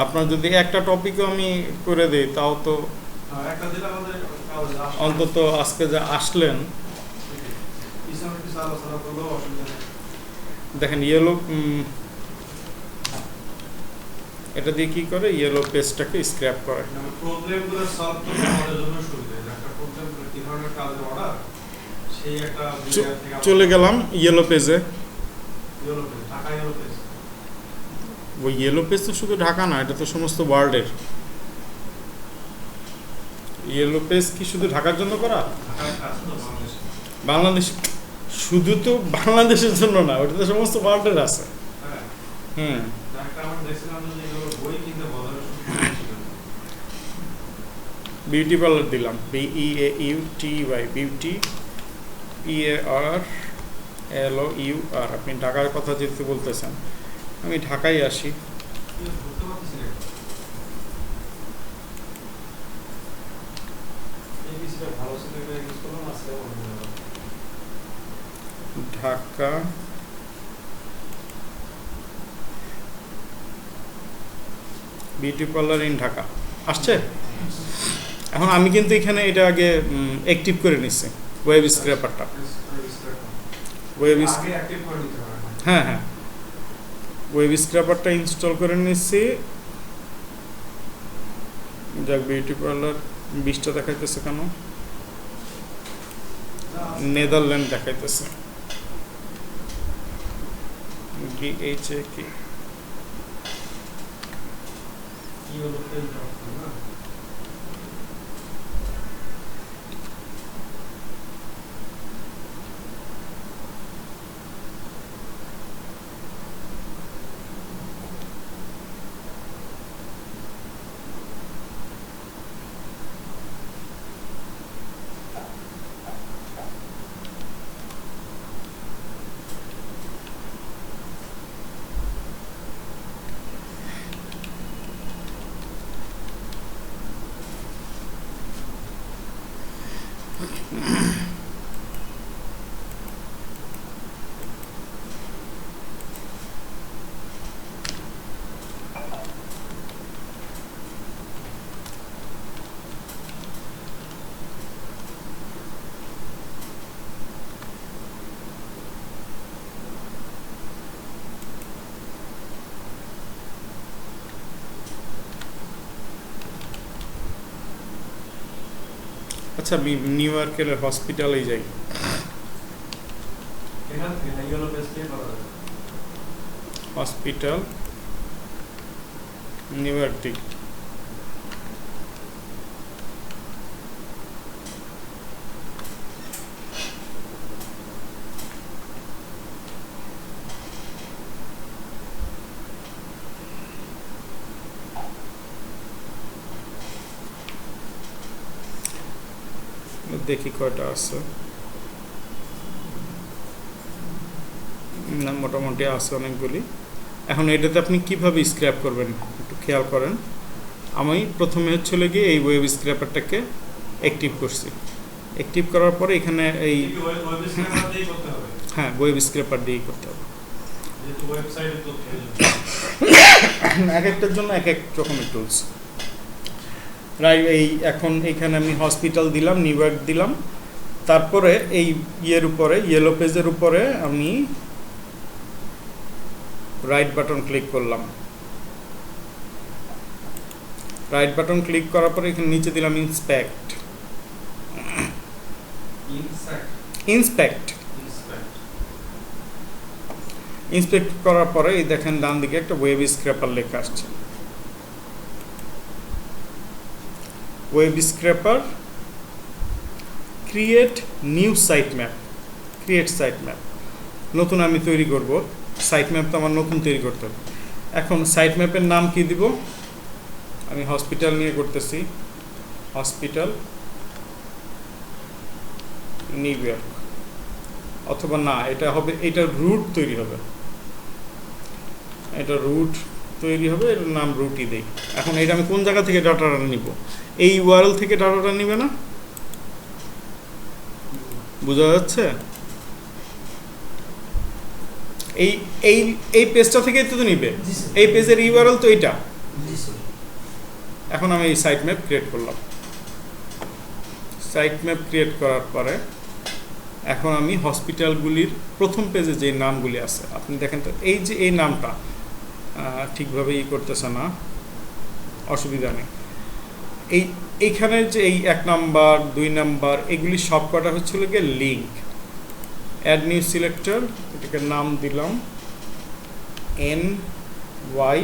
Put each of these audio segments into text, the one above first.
আপনার যদি একটা টপিকও আমি করে দিই তাও তো অন্তত আজকে যা আসলেন দেখেন ইয়েলো এটা দিয়ে কি করে ইয়েলো পেজটাকে স্ক্র্যাপ করে প্রবলেমগুলো সলভ করতে আমাদের জন্য সুবিধা একটা প্রবলেম কি ধরনের কাজের অর্ডার সেই একটা চলে গেলাম ইয়েলো পেজে yellow page Dhaka yellow page ওই ইয়েলো পেজ তো শুধু ঢাকা না এটা তো সমস্ত ওয়ার্ল্ডের ইয়েলো পেজ কি শুধু ঢাকার জন্য করা বাংলাদেশ শুধু তো বাংলাদেশের জন্য না ওটা তো সমস্ত ওয়ার্ল্ডের আছে হুম বিউটি পার্লার দিলাম BEAUTY বিউটি PARLOUR আপনি ঢাকার কথা যেহেতু বলতেছেন আমি ঢাকায় আসি Dhaka beauty parlour in Dhaka আসছে এখন আমি কিন্তু এখানে এটা আগে অ্যাক্টিভ করে নিচ্ছি ওয়েব স্ক্র্যাপারটা হ্যাঁ হ্যাঁ ওয়েব স্ক্র্যাপারটা ইনস্টল করে নিচ্ছি যাক বিউটি পার্লার 20টা দেখাইতেছে কেন নেদারল্যান্ড দেখাইতেছে DHAK আচ্ছা আমি নিউ ইয়র্কের হসপিটালে যাই হসপিটাল নিউ ইয়র্ক দেখি কয়টা আছে না মোটামুটি আছে অনেকগুলি এখন এটাতে আপনি কিভাবে স্ক্র্যাপ করবেন একটু খেয়াল করেন আমি প্রথমে হচ্ছিল গিয়ে এই ওয়েব স্ক্র্যাপারটাকে অ্যাক্টিভ করছি অ্যাক্টিভ করার পরে এখানে এই হ্যাঁ ওয়েব স্ক্র্যাপার দিয়েই করতে হবে এক একটার জন্য এক এক রকমের টুলস রাইট এই এখন এখানে আমি হসপিটাল দিলাম নিউ ইয়র্ক দিলাম তারপরে এই ইয়ের উপরে ইয়েলো পেজের উপরে আমি রাইট বাটন ক্লিক করলাম রাইট বাটন ক্লিক করার পরে এখানে নিচে দিলাম ইন্সপেক্ট করার পরে এই দেখেন ডান দিকে একটা ওয়েব স্ক্র্যাপার লেখা আসছে web scraper create new site map নতুন আমি তৈরি করব সাইট ম্যাপ তো আমার নতুন তৈরি করতে হবে এখন সাইট ম্যাপের নাম কি দিব আমি হসপিটাল নিয়ে করতেছি হসপিটাল নিউ ইয়র্ক অথবা না এটা হবে এটা রুট তৈরি হবে এটার নাম রুটই দেই এখন এটা আমি কোন জায়গা থেকে ডাটাটা নিব এই ইউআরএল থেকে ডাটাটা নিবে না বোঝা যাচ্ছে এই এই এই পেজটা থেকেই তো নিবে, জি স্যার। এই পেজের ইউআরএল তো এটা। জি স্যার। এখন আমি এই সাইট ম্যাপ ক্রিয়েট করলাম। সাইট ম্যাপ ক্রিয়েট করার পরে এখন আমি হসপিটালগুলির প্রথম পেজে যে নামগুলি আছে আপনি দেখেন তো, এই যে এই নামটা ঠিকভাবে করতেছে না, অসুবিধা নেই। এইখানে যে এই 1 নাম্বার 2 নাম্বার এগুলি সব কটা হচ্ছিল গিয়ে লিঙ্ক। অ্যাড নিউ সিলেক্টর, এটাকে নাম দিলাম NY_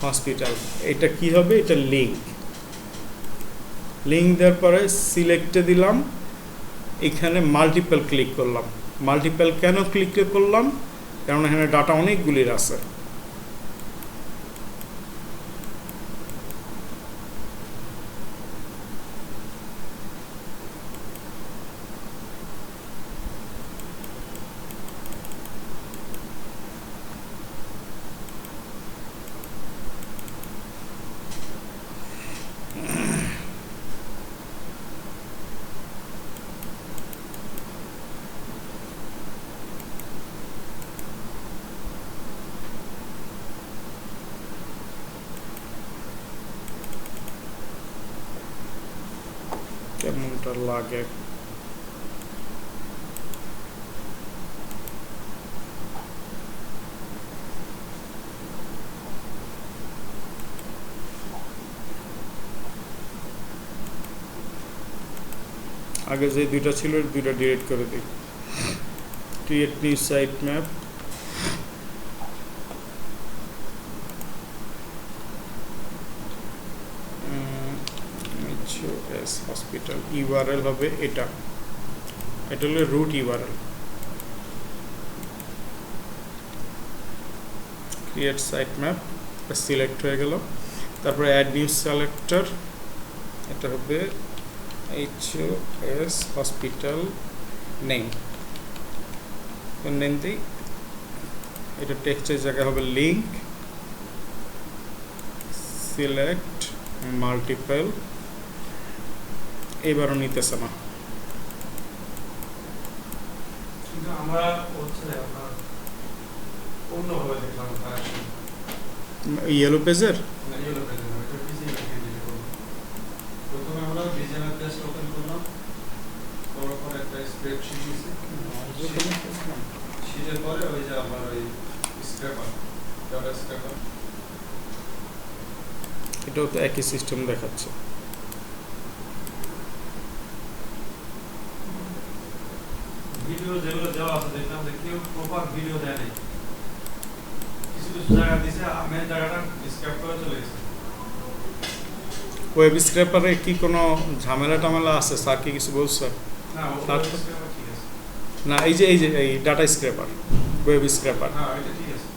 হসপিটাল। এটা কি হবে? এটা লিঙ্ক। লিঙ্ক দেওয়ার পরে সিলেক্টে দিলাম, এখানে মাল্টিপল ক্লিক করলাম। মাল্টিপল কেন ক্লিক করলাম? কারণ এখানে ডাটা অনেকগুলির আছে। কেমনটা লাগে? আগে যে দুইটা ছিল দুইটা ডিলিট করে দিই। Create new site map. Hospital URL হবে এটা হলো root URL. Create site map select হয়ে গেল। তারপরে অ্যাড নিউ সিলেক্টর, এটা হবে HOS হসপিটাল নেম। নেম দিই, এটা টেক্সটের জায়গায় হবে লিঙ্ক। সিলেক্ট মাল্টিপল, এবারও নিতেছে না। কিন্তু আমরা হচ্ছে আপনার অন্যভাবে দেখলাম কারেকশন ইয়েলো পেজের না, ইয়েলো পেজ না, এটা ডিজাইন দিয়ে করব। প্রথমে আমরা ডিজাইনার পেজ ওপেন করলাম, করার পর একটা স্প্রেডশিট দিয়েছি, শীটের পরে ওই যে আমার ওই স্ক্র্যাপার, ডাটা স্ক্র্যাপার, এটাও তো একই সিস্টেম দেখাচ্ছে। ভিডিও যেগুলো দেওয়া আছে দেখলাম যে কেউ প্রপার ভিডিও দেয় নাই, কিছু কিছু জায়গা দিছে, মেন জায়গাটা স্ক্র্যাপ করে চলে গেছে। ওয়েব স্ক্র্যাপারে কি কোনো ঝামেলা টামেলা আছে? স্যার কি কিছু বলছে? না, ও স্যার তো- স্ক্র্যাপার ঠিক আছে। না, এই যে এই ডাটা স্ক্র্যাপার, ওয়েব স্ক্র্যাপার, হ্যাঁ, এটা ঠিক আছে,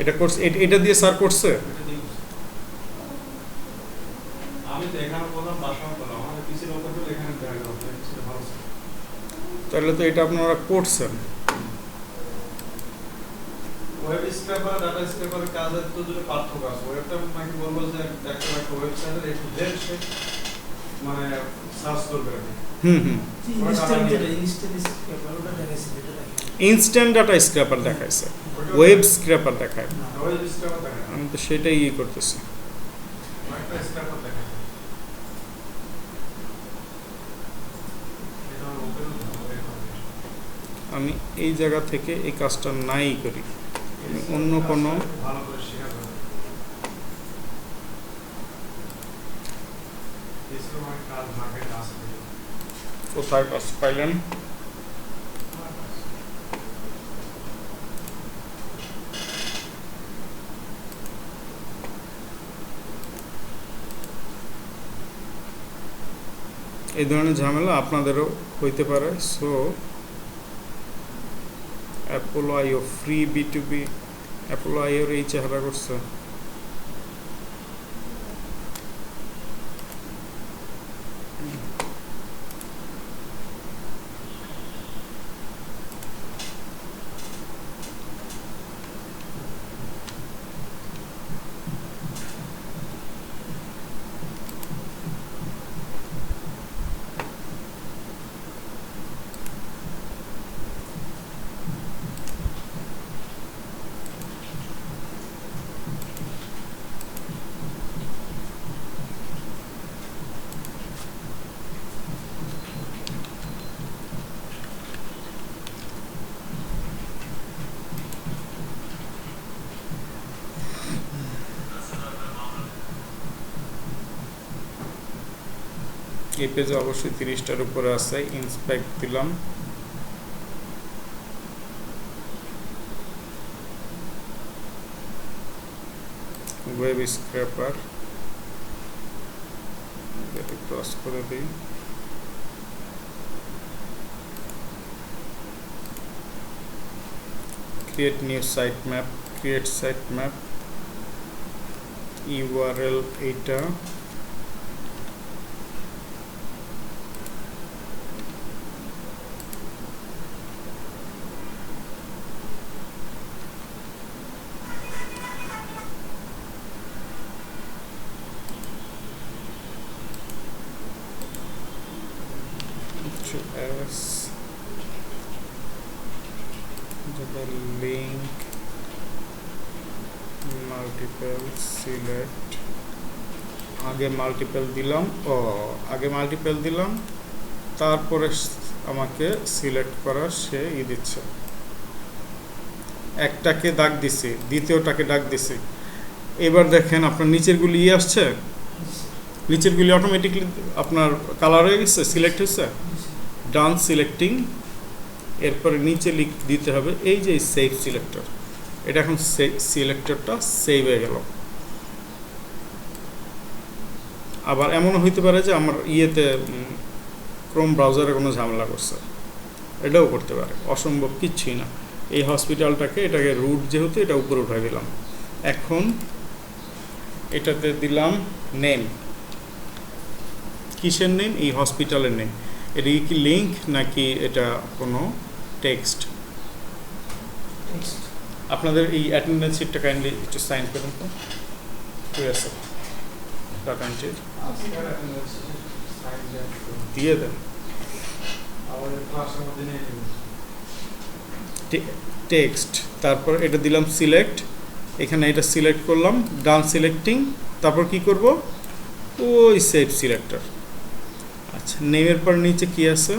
এটা করছে, এটা দিয়ে স্যার করছে। এটা দিয়ে করছে। আমি তো এখানে বললাম, বাসাও বললাম, আমাদের পিসির ওপর হলে এখানে দেখা গেল পিসির ভালো ছিল। তাহলে তো এটা আপনারা করছেন। ওয়েব স্ক্র্যাপার আর ডাটা স্ক্র্যাপারের কাজের তো দুটো পার্থক্য আছে। ওয়েবটা নাকি বলবো যে একটা ওয়েবসাইটের একটু জেড সে মানে সার্চ করবে আর কি। হুম। ইনস্ট্যান্ট যেটা ইনস্ট্যান্ট স্ক্র্যাপার ওটা দেখাইছে, এটা দেখাই ইনস্ট্যান্ট ডাটা স্ক্র্যাপার দেখাইছে, ওয়েব স্ক্র্যাপার দেখায়। না। ওয়েব স্ক্র্যাপার দেখা যায়, আমি তো সেটাই করতেছি। একটা স্ক্র্যাপার দেখা যায়। এটা ওপেন হবে। আমি এই জায়গা থেকে এই কাজটা নাই করি, আমি অন্য কোনো ভালো করে শেখা যাবে। এই সময় কাজ মার্কেট আসবে। কোথায় কাজ পাইলেন? এই ধরনের ঝামেলা আপনাদেরও হইতে পারে। সো অ্যাপোলো আইও ফ্রি B2B, অ্যাপোলো আইওর এই চেহারা করছে। এই পেজে অবশ্যই 30টার উপরে আছে। ইন্সপেক্ট দিলাম, ওয়েব স্ক্র্যাপার এটাকে ক্রস করে দিই। Create new site map, create site map, URL এইটা, as the link multiple select, আগে মাল্টিপল দিলাম, আগে মাল্টিপল দিলাম, তারপরে আমাকে সিলেক্ট করার সে দিচ্ছে। একটাকে দাগ দিছি, দ্বিতীয়টাকে ডাক দিছি। এবার দেখেন আপনার নিচেরগুলি আসছে, নিচেরগুলি অটোমেটিকলি আপনার কালার হয়ে গেছে, সিলেক্ট হয়েছে। ডান সিলেক্টিং, এরপরে নিচে দিতে হবে এই যে সেভ সিলেক্টর। এটা এখন সিলেক্টরটা সেভ হয়ে গেল। আবার এমনও হইতে পারে যে আমার ক্রোম ব্রাউজারে কোনো ঝামেলা করছে, এটাও করতে পারে, অসম্ভব কিচ্ছুই না। এই হসপিটালটাকে এটাকে রুট যেহেতু এটা উপরে উঠাই দিলাম। এখন এটাতে দিলাম নেম, কিসের নেম? এই হসপিটালের নেম। এটা কি লিঙ্ক নাকি এটা কোনো টেক্সট? আপনাদের এই অ্যাটেন্ডেন্স শিটটা কাইন্ডলি একটু সাইন করুন তো। ঠিক আছে, দিয়ে দেন। টেক্সট, তারপর এটা দিলাম সিলেক্ট, এখানে এটা সিলেক্ট করলাম, ডান সিলেক্টিং, তারপর কি করব? ওই সেভ সিলেক্টর। আচ্ছা, নেমের পর নিচে কি আছে?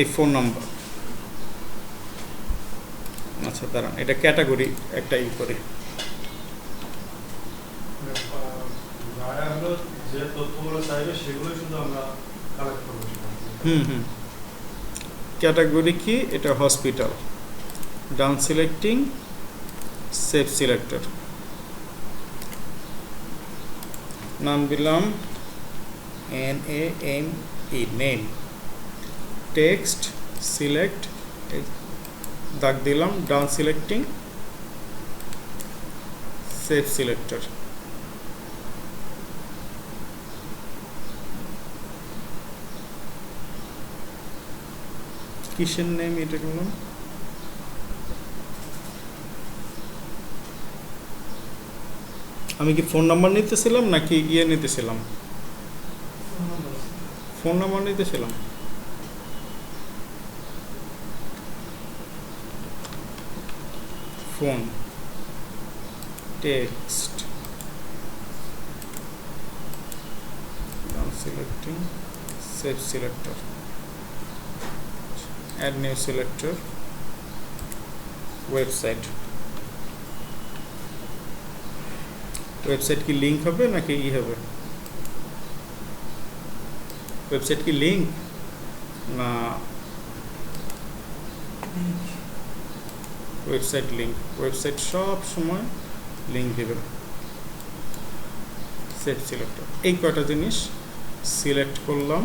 এই ফোন নাম্বার। আচ্ছা দাঁড়ান, এটা ক্যাটাগরি একটা করি। যে তথ্যগুলো চাইবে সেগুলোই শুধু আমরা কালেক্ট করব। ক্যাটাগরি কি? এটা hospital. Done selecting, save selector, নাম দিলাম NAME, নেম। টেক্সট সিলেক্ট, দাগ দিলাম, ডান সিলেক্টিং, সেভ সিলেক্টর। কিসের নেম এটা করলাম? আমি কি ফোন নাম্বার নিতেছিলাম নাকি নিতেছিলাম? ফোন নাম্বার নিতেছিলাম। Phone, text, selecting, save selector, add new selector, website। Website কি লিংক হবে নাকি হবে? ওয়েবসাইট কি লিংক না ওয়েবসাইট লিংক? ওয়েবসাইট সব সময় লিংক দেবেন। সেভ সিলেক্টর, এই কয়টা জিনিস সিলেক্ট করলাম।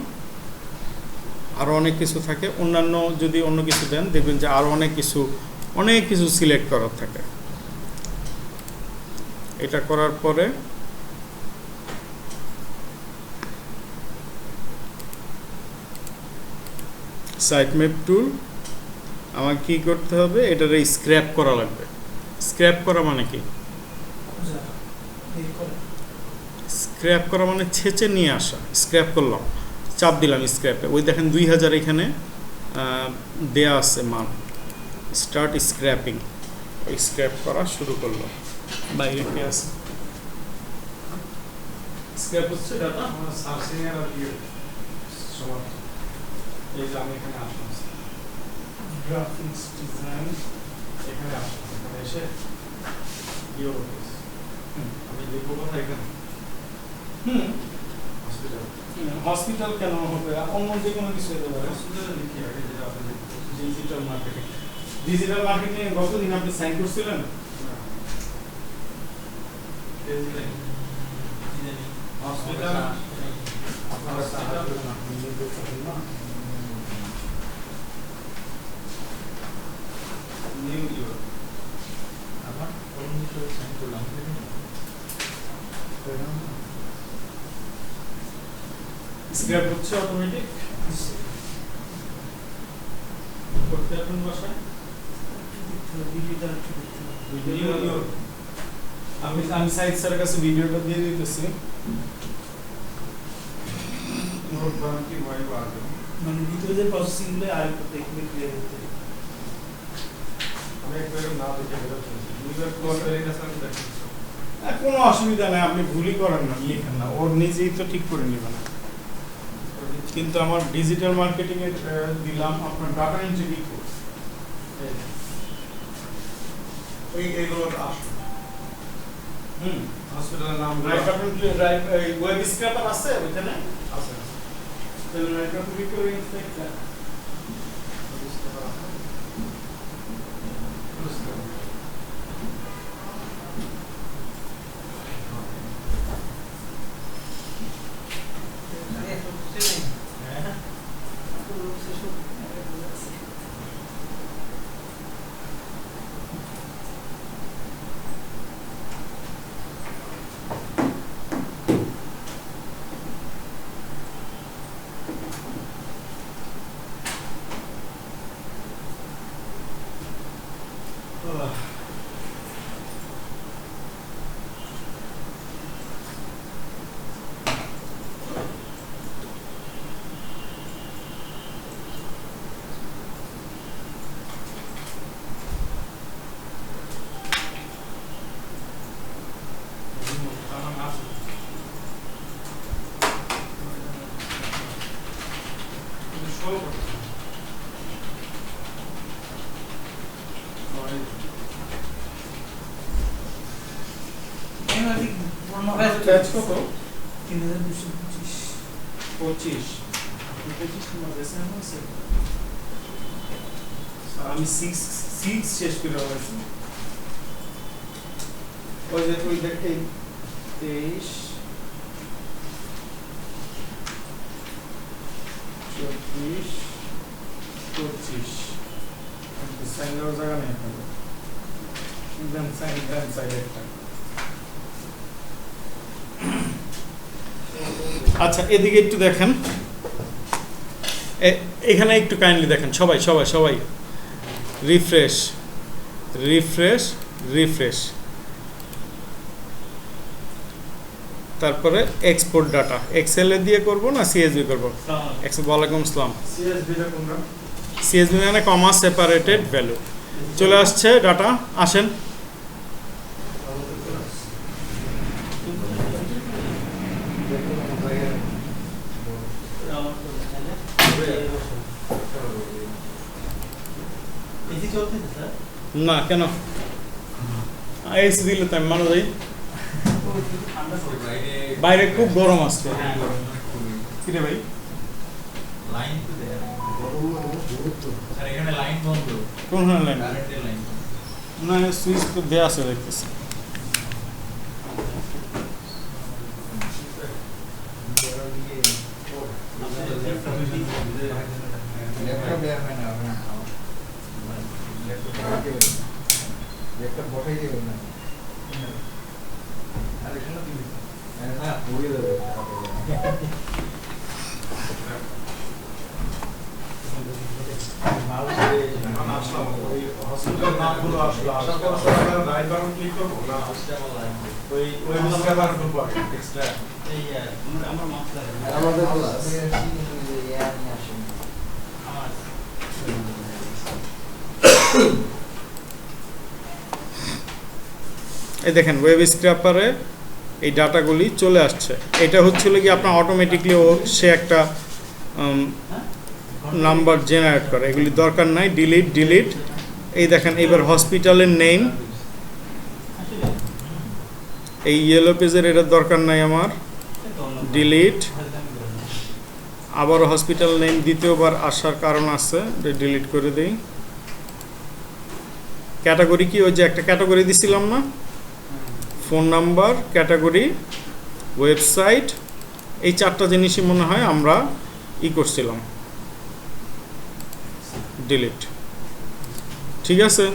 আরও অনেক কিছু থাকে, অন্যান্য যদি অন্য কিছু দেন দেখবেন যে আরও অনেক কিছু সিলেক্ট করার থাকে। এটা করার পরে সাইট ম্যাপ টুল, আমাকে কি করতে হবে? এটার স্ক্র্যাপ করা লাগবে। স্ক্র্যাপ করা মানে কি? স্ক্র্যাপ করা মানে ছেঁচে নিয়ে আসা। স্ক্র্যাপ করলাম, চাপ দিলাম স্ক্র্যাপে, ওই দেখেন 2000 এখানে দেয়া আছে মান। স্টার্ট স্ক্র্যাপিং, ওই স্ক্র্যাপ করা শুরু করলো। বাইরে কি আছে? স্ক্র্যাপ হচ্ছে ডাটা আমরা সার্চিং এর আর কি সমাপ্ত। এই যে আমি এখানে আসলাম, গ্রাফিক্স ডিজাইন, এখানে আসলাম, এখানে এসে আমি লিখবো কথা এখানে হুম হসপিটাল হসপিটাল কেন হবে অন্য যে কোনো কিছু হতে পারে হসপিটালে লিখি আগে যেটা আপনি ডিজিটাল মার্কেটিং ডিজিটাল মার্কেটিং এ গতদিন আপনি সাইন করছিলেন হসপিটাল আপনারা সাহায্য না নিজে করতেন না নিউ ইয়র্ক আমার কোন কিছু সাইন করলাম স্ক্র্যাপ হচ্ছে অটোমেটিক করতে এখন বাসায় ডিজিটাল নিউ ইয়র্ক আমি সাইড স্যারের কাছে ভিডিওটা দিয়ে দিতেছি নোট বানাকি ওয়াইব আগে মানে ভিতরে যে প্রসেসিং গুলো আর একটু দেখলে ক্লিয়ার হতে আমি একবার না দেখে বেরোচ্ছি নিউ ইয়র্ক কোয়ার্টারের কাছে আমি দেখছি কোনো অসুবিধা নেই আপনি ভুলই করেন না লিখেন না ওর নিজেই তো ঠিক করে নেবেন কিন্তু আমার ডিজিটাল মার্কেটিং এর দিলাম আপনার ডাটা এন্ট্রি কোর্স এইগুলো আসুন হুম হসপিটালের নাম right button right web scraper আছে ওখানে আছে তাহলে রাইট বাটন ক্লিক করে ইনস্টল ব্যাচ কত 3225 25 নম্বর দেশে আছে আমি 6 শেষ করে হয়েছে ওই যে তুই দেখে 23 24 25 সাইনের জায়গা নেই দেন সাইড একটা আচ্ছা এদিকে একটু দেখেন এখানে একটু কাইন্ডলি দেখেন সবাই সবাই সবাই রিফ্রেশ রিফ্রেশ রিফ্রেশ তারপরে এক্সপোর্ট ডাটা এক্সেল এ দিয়ে করব না সিএসভি করব ওয়ালাইকুম আসসালাম সিএসবি টা কোনটা সিএসভি মানে কমা সেপারেটেড ভ্যালু চলে আসছে ডাটা আসেন এসি চলতেছে স্যার না কেন এসি দিলে তো আমি মানো যাই ঠান্ডা পড়ে বাইরে খুব গরম আসছে কিরে ভাই লাইন তো দেয়া আর এখানে লাইন বন্ধ কোন লাইন কারেন্টের লাইন না সুইচ তো দেয়া আছে দেখতেছি ল্যাপটপ দেয়া হয় না আপনার ল্যাপটপ বসাই দেবেন না আর এখানে দিবি না পড়ে যাবে আসলাম ওই হসপিটাল নামগুলো আসলো আসার পর রাইট বাটন ক্লিক করব না ওই ওই স্ক্যানার করব এক্সট্রা এই আমার মাথা আমাদের ইয়া নিয়ে আসেন আমার এই দেখেন ওয়েব স্ক্র্যাপারে এই ডাটাগুলি চলে আসছে এটা হচ্ছিল কি আপনার অটোমেটিকলি সে একটা নাম্বার জেনারেট করে এগুলি দরকার নাই ডিলিট ডিলিট এই দেখেন এবার হসপিটালের নেম এই ইয়েলো পেজের এটা দরকার নাই আমার ডিলিট, আবারও হসপিটাল নেম দ্বিতীয়বার আসার কারণ আছে, ডিলিট করে দিই। ক্যাটাগরি কি, ওই যে একটা ক্যাটাগরি দিছিলাম না, ফোন নাম্বার, ক্যাটাগরি, ওয়েবসাইট, এই চারটা জিনিসই মনে হয় আমরা করছিলাম, ডিলিট। ঠিক আছে,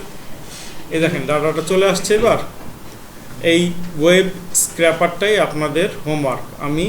এই দেখেন ডাটাটা চলে আসছে। এবার এই ওয়েব স্ক্র্যাপারটাই আপনাদের হোমওয়ার্ক। আমি